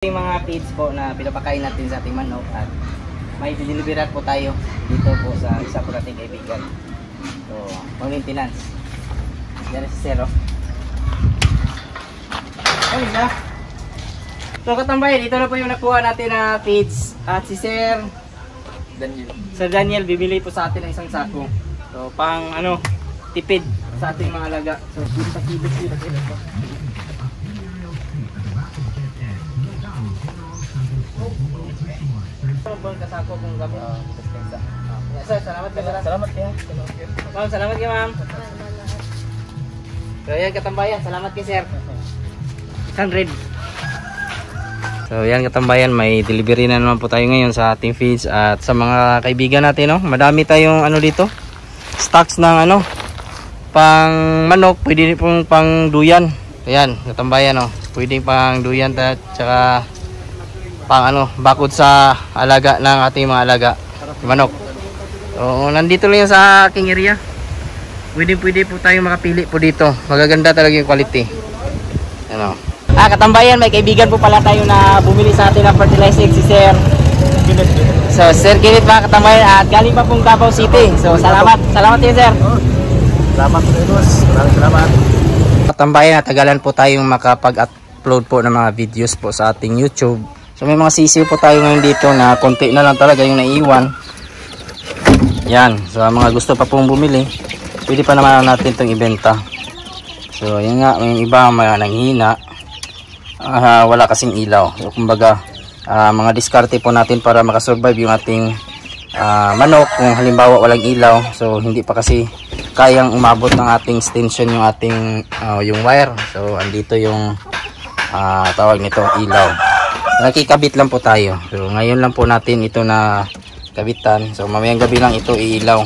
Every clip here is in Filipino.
Yung mga feeds po na pinapakain natin sa ating manok at may delivery po tayo dito po sa isa po nating kaibigan. So, maintenance. Yan si Sir. Ay na. So katambay, dito na po yung nakuha natin na feeds at si Sir Daniel bibili po sa atin ng isang sako. So pang tipid sa ating mga alaga. So sa kilos po. Kasako kung gamit. Sir, salamat ka. Salamat kayo. Ma'am, salamat kayo, ma'am. So yan katambayan, salamat kay Sir. 100. So yan katambayan, may delivery na naman po tayo ngayon sa ating feeds at sa mga kaibigan natin, no. Madami tayong dito. Stocks ng pang manok, pwede pong pang duyan. Ayan, katambayan, no. Pwede pang duyan at saka pang bakod sa alaga ng ating mga alaga manok. So nandito lang yan sa aking area. Pwede po tayo makapili po dito. Magaganda talaga yung quality. Katambayan, may kaibigan po pala tayo na bumili sa atin ng fertilizer, si Sir. So Sir Kenneth mga katambayan, at galing pa pong Davao City. So salamat din, Sir. Salamat po, maraming salamat. Katambayan, natagalan po tayong makapag-upload po ng mga videos po sa ating YouTube. So may mga sisiw po tayo ngayon dito na konti na lang talaga yung naiwan. Yan, so mga gusto pa pong bumili, pwede pa naman natin itong ibenta. So yun nga, may iba may nanghina, wala kasing ilaw. So kumbaga, mga diskarte po natin para makasurvive yung ating manok. Kung halimbawa walang ilaw, so hindi pa kasi kayang umabot ng ating extension yung ating yung wire. So andito yung tawag nito, ilaw. Nakikabit lang po tayo. So ngayon lang po natin ito na kabitan. So mamayang gabi lang ito iilaw.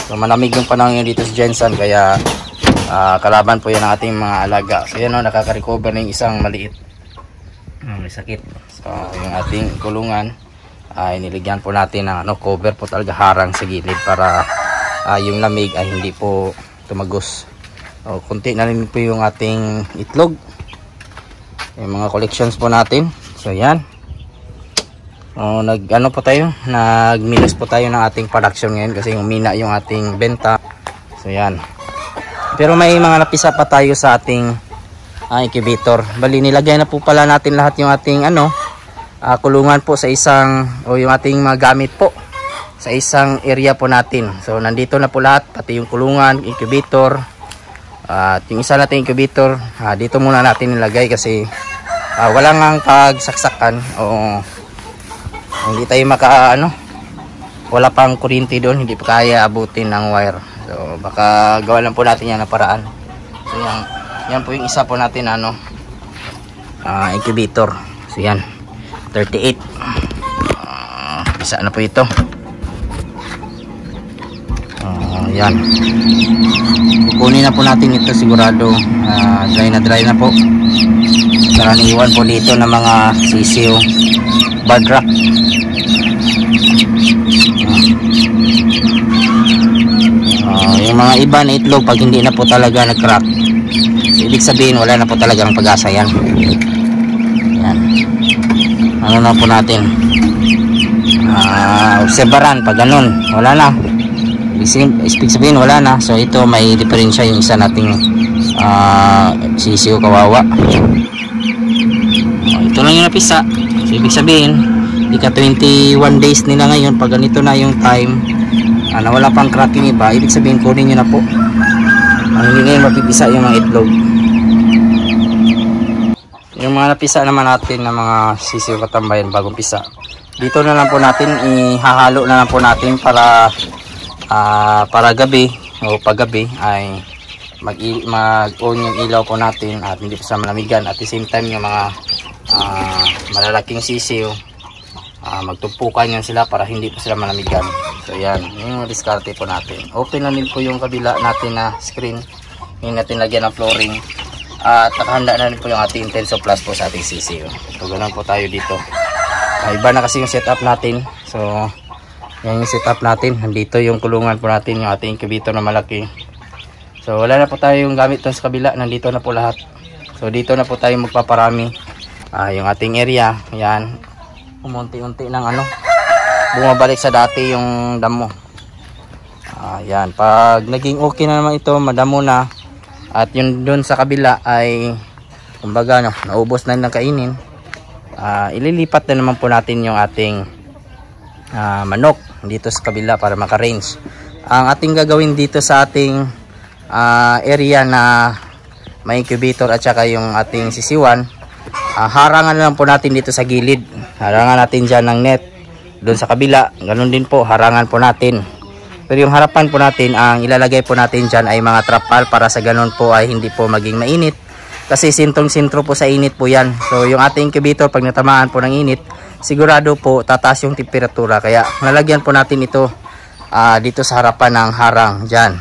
So malamig yung panahon dito sa Jensen, kaya kalaban po yan ang ating mga alaga. So yan nakaka-recover na yung isang maliit. May sakit. So yung ating kulungan ay niligyan po natin ng cover po talaga, harang sa gilid para yung lamig ay hindi po tumagos. So kunti na rin po yung ating itlog. Yung mga collections po natin. So yan. Po tayo, nag-minus po tayo ng ating production ngayon kasi umina yung ating benta. So yan. Pero may mga napisa pa tayo sa ating incubator. Bali nilagay na po pala natin lahat yung ating kulungan po sa isang, o yung ating mga gamit po sa isang area po natin. So nandito na po lahat, pati yung kulungan, incubator, at yung isa nating incubator dito muna natin nilagay kasi wala ngang pagsaksakan o hindi tayo wala pang kuryente doon, hindi pa kaya abutin ng wire. So baka gawa lang po natin yan na paraan. So yan po yung isa po natin incubator. So yan 38 isa na po ito. Yan, kukunin na po natin ito sigurado. Dry na po. Karaniwan po dito ng mga sisiw, badrak. Yung mga iba na itlog, pag hindi na po talaga nag-crack, ibig sabihin wala na po talagang pag-asa yan. Yan. Na po natin. Obserbaran, pag ganun, wala na. Ibig sabihin wala na. So ito may diferensya yung isa nating sisiw kawawa. Ito lang yung napisa. So ibig sabihin ika 21 days nila ngayon. Pag ganito na yung time na wala pang cracking iba, ibig sabihin kunin nyo na po. Hindi ngayon mapipisa yung mga itlog. Yung mga napisa naman natin na mga sisiw katambayan bagong pisa, dito na lang po natin ihahalo na lang po natin para gabi o paggabi ay mag-on yung ilaw po natin at hindi pa sa malamigan. At the same time yung mga malalaking sisiw, magtumpukan yan sila para hindi po sila malamigan. So yan, yung diskarte po natin. Open na din po yung kabila natin na screen. Yung natin lagyan ng flooring. At nakahanda na rin po yung ating Intenso Plus po sa ating sisiw. So ganun po tayo dito. Iba na kasi yung setup natin. So yan yung setup natin. Nandito yung kulungan po natin, yung ating incubator na malaki. So wala na po tayong gamit doon sa kabila. Nandito na po lahat. So dito na po tayo magpaparami. yung ating area. Yan, umunti-unti ng ano, bumabalik sa dati yung damo. Yan, pag naging okay na naman ito, madamo na, at yun dun sa kabila ay kumbaga no, naubos na ng kainin, ililipat na naman po natin yung ating manok dito sa kabila para maka-range. Ang ating gagawin dito sa ating area na may incubator at saka yung ating sisiwan, harangan na lang po natin dito sa gilid. Harangan natin dyan ng net. Doon sa kabila, ganun din po, harangan po natin. Pero yung harapan po natin, ang ilalagay po natin dyan ay mga trapal para sa ganun po ay hindi po maging mainit. Kasi sintrong-sintro po sa init po yan. So yung ating incubator, pag natamaan po ng init, sigurado po tataas yung temperatura. Kaya nalagyan po natin ito dito sa harapan ng harang dyan.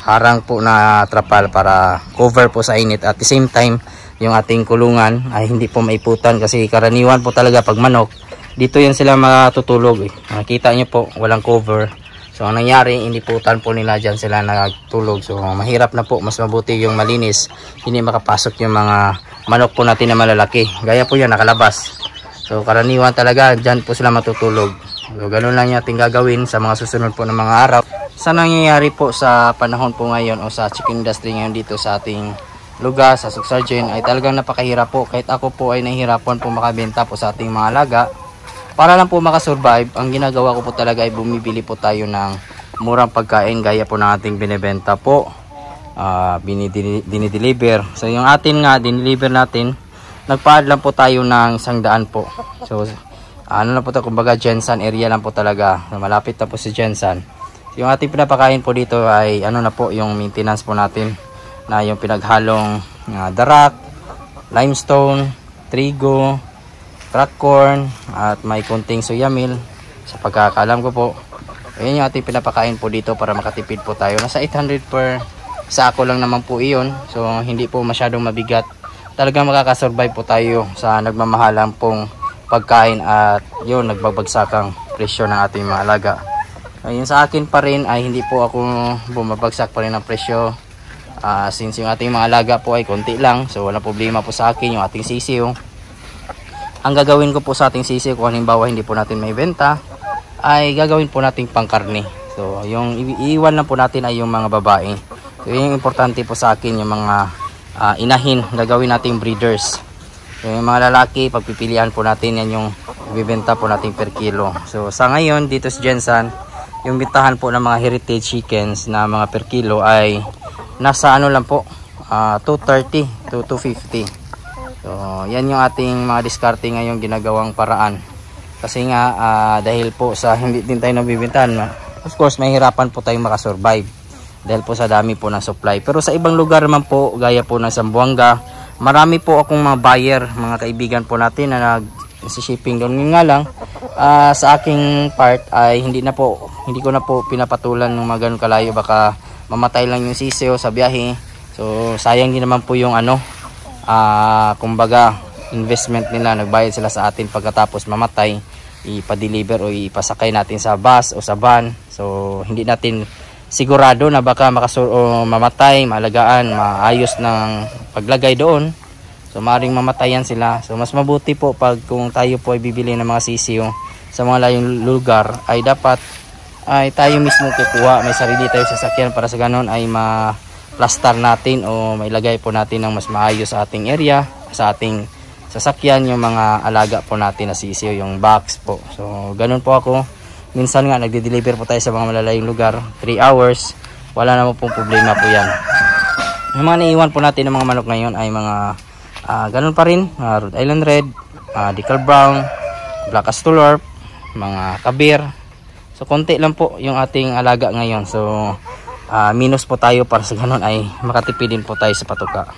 Harang po na trapal para cover po sa init. At the same time, yung ating kulungan ay hindi po maiputan. Kasi karaniwan po talaga pag manok, dito yan sila matutulog. Nakita nyo po, walang cover. So ang nangyari, iniputan po nila dyan sila nagtulog. So mahirap na po, mas mabuti yung malinis. Hindi makapasok yung mga manok po natin na malalaki. Gaya po yan, nakalabas. So karaniwan talaga, dyan po sila matutulog. So ganun lang yung ating gagawin sa mga susunod po ng mga araw. Sa nangyayari po sa panahon po ngayon o sa chicken industry ngayon dito sa ating lugar, sa Suksargen, ay talagang napakahirap po. Kahit ako po ay nahihirapan po makabenta po sa ating mga alaga. Para lang po makasurvive, ang ginagawa ko po talaga ay bumibili po tayo ng murang pagkain gaya po ng ating binibenta po, dinideliver. So yung atin nga, dinideliver natin, nagpa-add lang po tayo ng 100 po. So ano lang po ito, kumbaga Jensen area lang po talaga, malapit na po si Jensen. So, yung ating pinapakain po dito ay ano na po, yung maintenance po natin, na yung pinaghalong darak, limestone, trigo, crack corn, at may kunting soya meal sa pagkakaalam ko po. Ayan yung ating pinapakain po dito para makatipid po tayo. Nasa 800 per sako lang naman po iyon. So hindi po masyadong mabigat. Talagang makakasurvive po tayo sa nagmamahalang pong pagkain at yun, nagbabagsakang presyo ng ating mga alaga. Ayun, sa akin pa rin ay hindi po ako bumabagsak pa rin ng presyo. Since yung ating mga alaga po ay konti lang, so walang problema po sa akin yung ating sisiyo. Ang gagawin ko po sa ating sisiyo, kung halimbawa hindi po natin may benta, ay gagawin po natin pangkarne. So yung iiwan lang po natin ay yung mga babae. So yung importante po sa akin yung mga inahin, gagawin nating breeders. So yung mga lalaki, pagpipilian po natin yan yung ibibenta po natin per kilo. So sa ngayon dito sa Jensen, yung bintahan po ng mga heritage chickens na mga per kilo ay nasa ano lang po, 230 to 250. So yan yung ating mga diskarte ngayong ginagawang paraan. Kasi nga dahil po sa hindi din tayo nabibintahan, of course mahirapan po tayong makasurvive dahil po sa dami po ng supply. Pero sa ibang lugar naman po, gaya po ng Zamboanga, marami po akong mga buyer, mga kaibigan po natin na nag-shipping doon. Nga lang, sa aking part ay hindi ko na po pinapatulan ng mga ganun kalayo, baka mamatay lang yung sisiyo sa biyahe. So sayang din naman po yung kumbaga investment nila, nagbayad sila sa atin, pagkatapos mamatay, ipa-deliver o ipasakay natin sa bus o sa van. So hindi natin sigurado na baka mamatay, maalagaan, maayos ng paglagay doon. So maaaring mamatayan sila. So mas mabuti po pag kung tayo po ay bibili ng mga sisiyo sa mga layong lugar, ay dapat ay tayo mismo kukuha, may sarili tayo sasakyan para sa ganon ay ma-plaster natin o mailagay po natin ng mas maayos sa ating area, sa ating sasakyan, yung mga alaga po natin na sisiyo, yung box po. So ganon po ako. Minsan nga nagde-deliver po tayo sa mga malalayong lugar, 3 hours, wala naman pong problema po yan. Yung mga naiwan po natin ng mga manok ngayon ay mga ganun pa rin, Rhode Island Red, Decal Brown, Black Astolorp, mga kabir. So konti lang po yung ating alaga ngayon. So minus po tayo para sa ganun ay makatipid din po tayo sa patuka.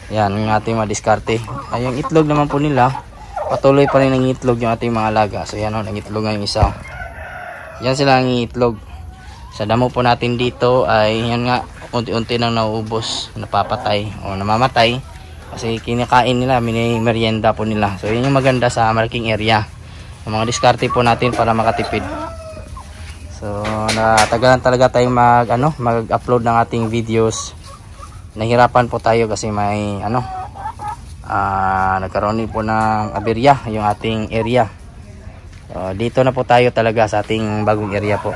Yan yung ating mga diskarte. Yung itlog naman po nila, patuloy pa rin ang itlog yung ating mga alaga. So yan o, nangitlog nga yung isa. Yan sila ang itlog. Sa damo po natin dito ay yan nga, unti-unti nang nauubos, napapatay o namamatay. Kasi kinakain nila, merienda po nila. So yun yung maganda sa malaking area. Yung mga diskarte po natin para makatipid. So natagalan talaga tayong mag-upload ng ating videos. Nahirapan po tayo kasi may nagkaroon din po ng aberya yung ating area. Dito na po tayo talaga sa ating bagong area po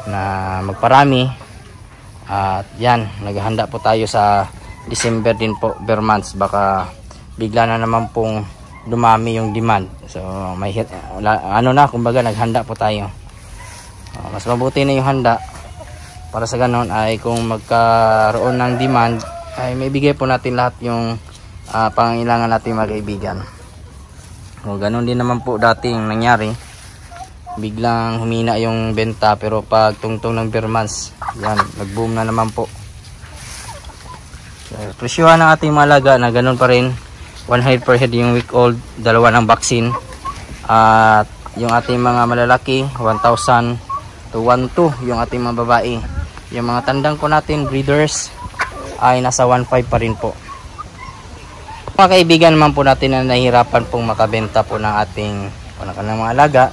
na magparami. At yan, naghahanda po tayo sa December din po, bare months. Baka bigla na naman pong dumami yung demand. So may kumbaga naghanda po tayo. Mas mabuti na yung handa para sa ganon ay kung magkaroon ng demand ay may bigay po natin lahat yung pangangailangan natin mga kaibigan. So ganon din naman po dating nangyari. Biglang humina yung benta pero pag tungtong ng bare months, yan, nag-boom na naman po. So, presyuhan ng ating mga alaga na ganun pa rin, 100 per head yung week old, 2 ng vaccine. At yung ating mga malalaki, 1,000 to 1,200 yung ating mga babae. Yung mga tandang po natin, breeders, ay nasa 1,500 pa rin po. Mga kaibigan naman po natin na nahihirapan pong makabenta po ng ating mga alaga.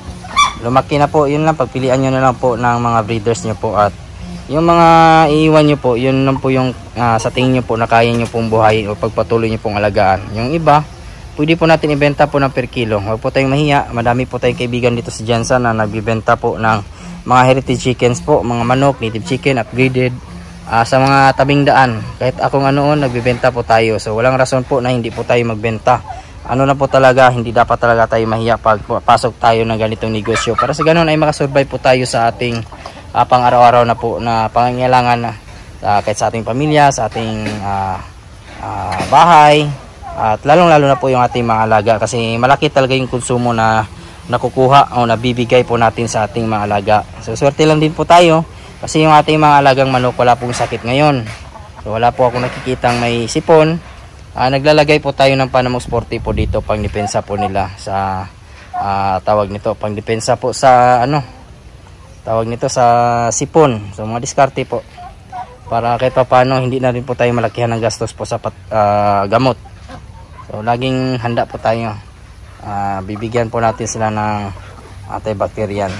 Lumaki na po, yun lang, pagpilian nyo na lang po ng mga breeders nyo po. At yung mga iiwan nyo po, yun lang po yung sa tingin nyo po na kaya nyo pong buhay o pagpatuloy nyo pong alagaan. Yung iba, pwede po natin ibenta po ng per kilo. Huwag po tayong mahiya, madami po tayong kaibigan dito sa Jansan na nagbibenta po ng mga heritage chickens po, mga manok, native chicken, upgraded sa mga tabing daan. Kahit ako nga noon, nagbibenta po tayo. So walang rason po na hindi po tayo magbenta. Ano na po talaga, hindi dapat talaga tayo mahiya pag pasok tayo ng ganitong negosyo. Para sa ganun ay makasurvive po tayo sa ating pang araw-araw na po na pangangailangan kahit sa ating pamilya, sa ating bahay, at lalong-lalo na po yung ating mga alaga kasi malaki talaga yung konsumo na nakukuha o nabibigay po natin sa ating mga alaga. So swerte lang din po tayo kasi yung ating mga alagang manok wala pong sakit ngayon. So wala po ako nakikitang may sipon. Naglalagay po tayo ng Panamux Forte po dito pang depensa po nila sa tawag nito, pang depensa po sa tawag nito sa sipon. So mga diskarte po para kahit pa paano hindi na rin po tayo malakihan ng gastos po sa gamot. So laging handa po tayo. Bibigyan po natin sila ng antibacterial.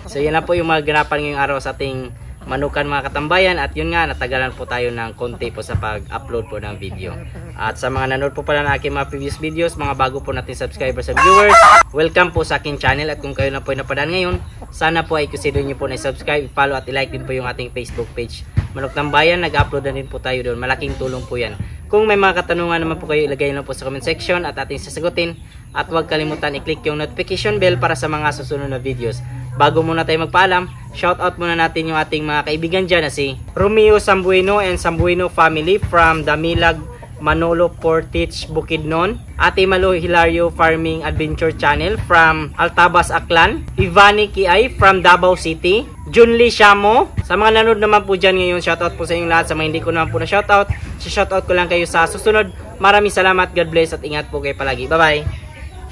So yan na po yung mga ganapan ngayong araw sa ating manukan mga katambayan, at yun nga, natagalan po tayo ng konti po sa pag-upload po ng video. At sa mga nanood po pala ng aking mga previous videos, mga bago po natin subscribers and viewers, welcome po sa aking channel. At kung kayo na po napadaan ngayon, sana po ay consider nyo po na subscribe, follow at i-like din po yung ating Facebook page Manok Tambayan. Nag-upload na din po tayo doon, malaking tulong po yan. Kung may mga katanungan naman po kayo, ilagay lang po sa comment section at ating sasagutin. At huwag kalimutan i-click yung notification bell para sa mga susunod na videos. Bago muna tayo magpaalam, shoutout muna natin yung ating mga kaibigan dyan na si Romeo Sambueno and Sambueno family from Damilag, Manolo, Portage, Bukidnon. Ate Malo Hilario Farming Adventure Channel from Altabas, Aklan. Ivani Kiay from Davao City. Junli Shamo. Sa mga nanood naman po dyan ngayon, shoutout po sa inyong lahat. Sa mga hindi ko naman po na shoutout, shoutout ko lang kayo sa susunod. Maraming salamat, God bless at ingat po kayo palagi. Bye bye.